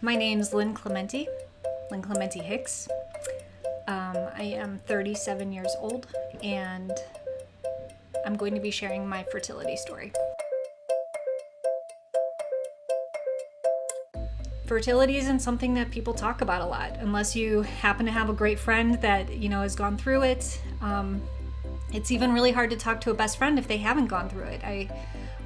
My name's Lynn Clementi Hicks. I am 37 years old, and I'm going to be sharing my fertility story. Fertility isn't something that people talk about a lot, unless you happen to have a great friend that, has gone through it. It's even really hard to talk to a best friend if they haven't gone through it.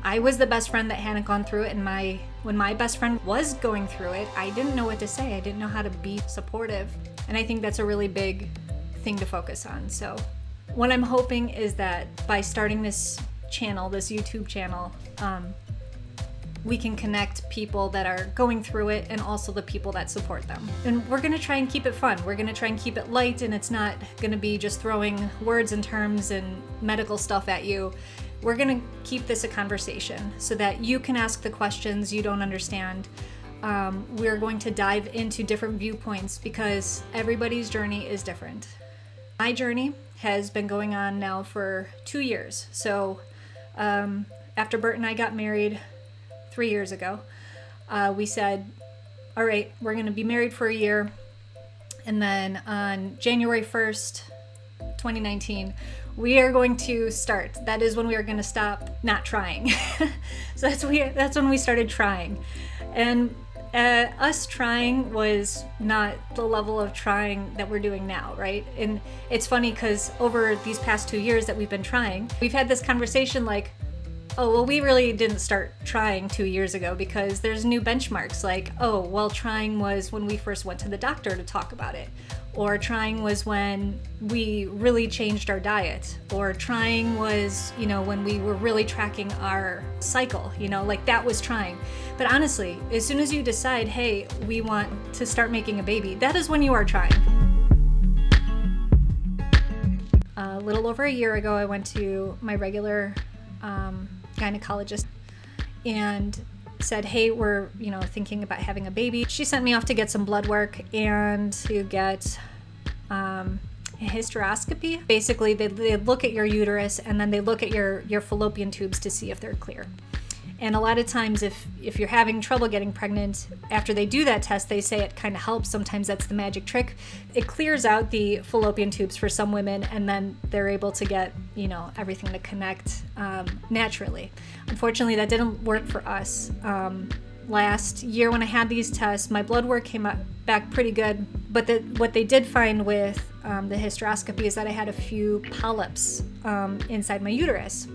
I was the best friend that hadn't gone through it, and when my best friend was going through it, I didn't know what to say. I didn't know how to be supportive, and I think that's a really big thing to focus on. So what I'm hoping is that by starting this channel, this YouTube channel, we can connect people that are going through it and also the people that support them. And we're gonna try and keep it fun. We're gonna try and keep it light, and it's not gonna be just throwing words and terms and medical stuff at you. We're gonna keep this a conversation so that you can ask the questions you don't understand. We're going to dive into different viewpoints because everybody's journey is different. My journey has been going on now for 2 years. So after Bert and I got married 3 years ago, we said, all right, we're going to be married for a year. And then on January 1st, 2019, we are going to start. That is when we are going to stop not trying. So that's when we started trying. And us trying was not the level of trying that we're doing now, right? And it's funny because over these past 2 years that we've been trying, we've had this conversation like, oh, well, we really didn't start trying 2 years ago because there's new benchmarks like, oh, well, trying was when we first went to the doctor to talk about it. Or trying was when we really changed our diet. Or trying was, when we were really tracking our cycle, like that was trying. But honestly, as soon as you decide, hey, we want to start making a baby, that is when you are trying. A little over a year ago, I went to my regular gynecologist and said, hey, we're thinking about having a baby. She sent me off to get some blood work and to get a hysteroscopy. Basically, they look at your uterus and then they look at your fallopian tubes to see if they're clear. And a lot of times if you're having trouble getting pregnant, after they do that test, they say it kind of helps. Sometimes that's the magic trick. It clears out the fallopian tubes for some women, and then they're able to get, everything to connect naturally. Unfortunately, that didn't work for us. Last year when I had these tests, my blood work came back pretty good. But what they did find with the hysteroscopy is that I had a few polyps inside my uterus.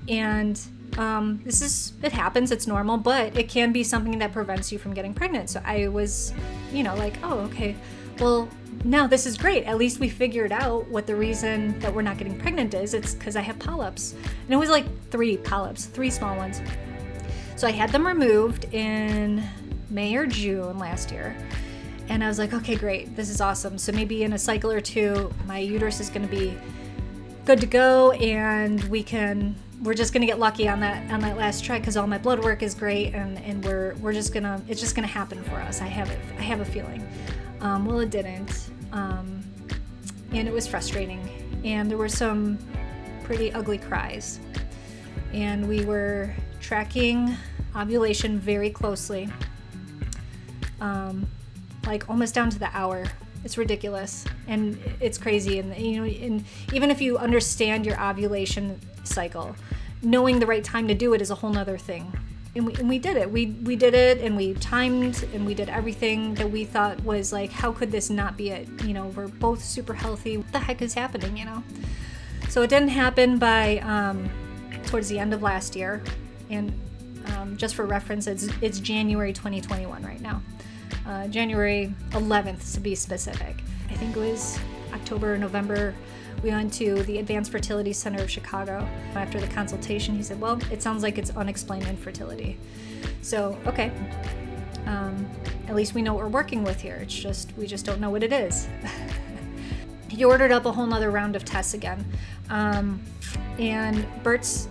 And it happens, it's normal, but it can be something that prevents you from getting pregnant. So I was, like, oh, okay, well, now this is great. At least we figured out what the reason that we're not getting pregnant is. It's because I have polyps. And it was like 3 polyps, 3 small ones. So I had them removed in May or June last year. And I was like, okay, great, this is awesome. So maybe in a cycle or 2, my uterus is going to be good to go, and we're just gonna get lucky on that last try because all my blood work is great, and it's just gonna happen for us. I have a feeling. Well, it didn't, and it was frustrating, and there were some pretty ugly cries, and we were tracking ovulation very closely, like almost down to the hour. It's ridiculous and it's crazy, and and even if you understand your ovulation cycle, knowing the right time to do it is a whole nother thing. And we did it. We did it, and we timed, and we did everything that we thought was like, how could this not be it? We're both super healthy. What the heck is happening? So it didn't happen by towards the end of last year, and just for reference, it's January 2021 right now. January 11th to be specific. I think it was October or November. We went to the Advanced Fertility Center of Chicago. After the consultation, he said, well, it sounds like it's unexplained infertility. So, okay. At least we know what we're working with here. We just don't know what it is. He ordered up a whole nother round of tests again. And Bert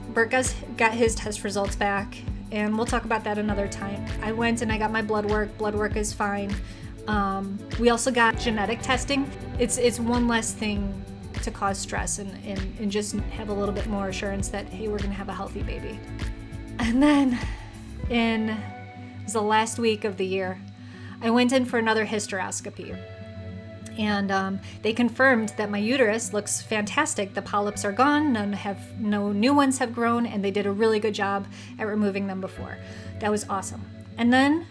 got his test results back, and we'll talk about that another time. I went and I got my blood work. Blood work is fine. We also got genetic testing. It's one less thing to cause stress and just have a little bit more assurance that, hey, we're gonna have a healthy baby. And then it was the last week of the year, I went in for another hysteroscopy. And they confirmed that my uterus looks fantastic. The polyps are gone, no new ones have grown, and they did a really good job at removing them before. That was awesome. And then,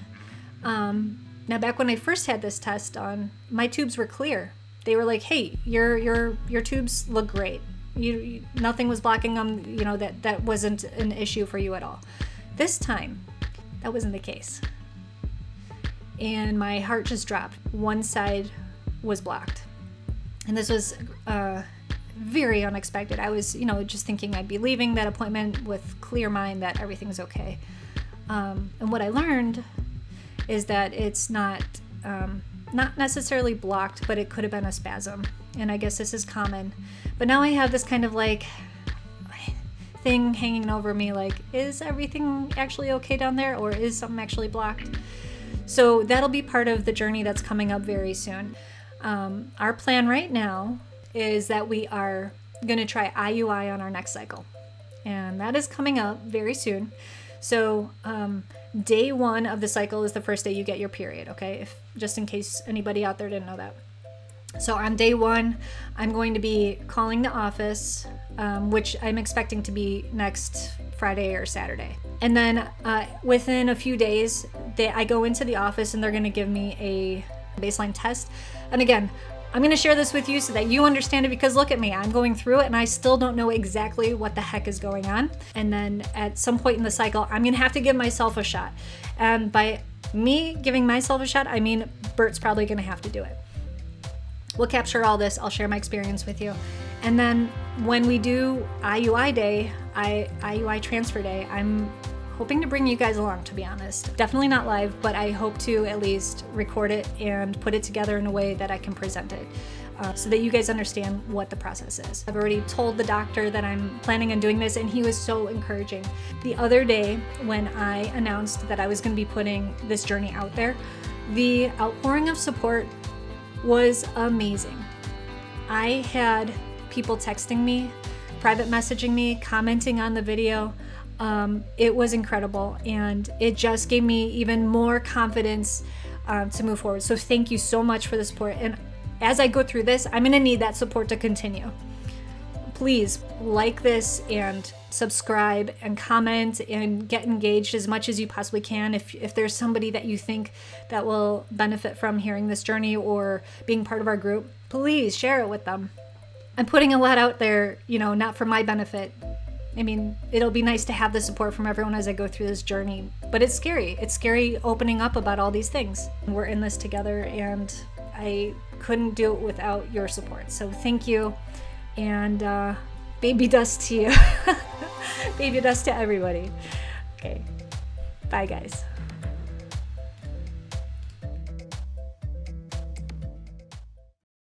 now back when I first had this test done, my tubes were clear. They were like, hey, your tubes look great. Nothing was blocking them. You know, that wasn't an issue for you at all. This time, that wasn't the case. And my heart just dropped. One side was blocked. And this was very unexpected. I was, just thinking I'd be leaving that appointment with clear mind that everything's okay. And what I learned is that it's not necessarily blocked, but it could have been a spasm. And I guess this is common. But now I have this kind of like thing hanging over me, like, is everything actually okay down there, or is something actually blocked? So that'll be part of the journey that's coming up very soon. Our plan right now is that we are going to try IUI on our next cycle, and that is coming up very soon. So day 1 of the cycle is the first day you get your period, okay? Just in case anybody out there didn't know that. So on day 1, I'm going to be calling the office, which I'm expecting to be next Friday or Saturday. And then within a few days, I go into the office and they're going to give me a baseline test. And again, I'm going to share this with you so that you understand it, because look at me, I'm going through it and I still don't know exactly what the heck is going on. And then at some point in the cycle, I'm going to have to give myself a shot. And by me giving myself a shot, I mean Bert's probably going to have to do it. We'll capture all this. I'll share my experience with you. And then when we do IUI day, IUI transfer day, I'm hoping to bring you guys along, to be honest. Definitely not live, but I hope to at least record it and put it together in a way that I can present it so that you guys understand what the process is. I've already told the doctor that I'm planning on doing this, and he was so encouraging. The other day when I announced that I was going to be putting this journey out there, the outpouring of support was amazing. I had people texting me, private messaging me, commenting on the video. It was incredible, and it just gave me even more confidence to move forward. So thank you so much for the support. And as I go through this, I'm going to need that support to continue. Please like this and subscribe and comment and get engaged as much as you possibly can. If there's somebody that you think that will benefit from hearing this journey or being part of our group, please share it with them. I'm putting a lot out there, not for my benefit. I mean, it'll be nice to have the support from everyone as I go through this journey, but it's scary. It's scary opening up about all these things. We're in this together, and I couldn't do it without your support. So thank you, and baby dust to you. Baby dust to everybody. Okay, bye guys.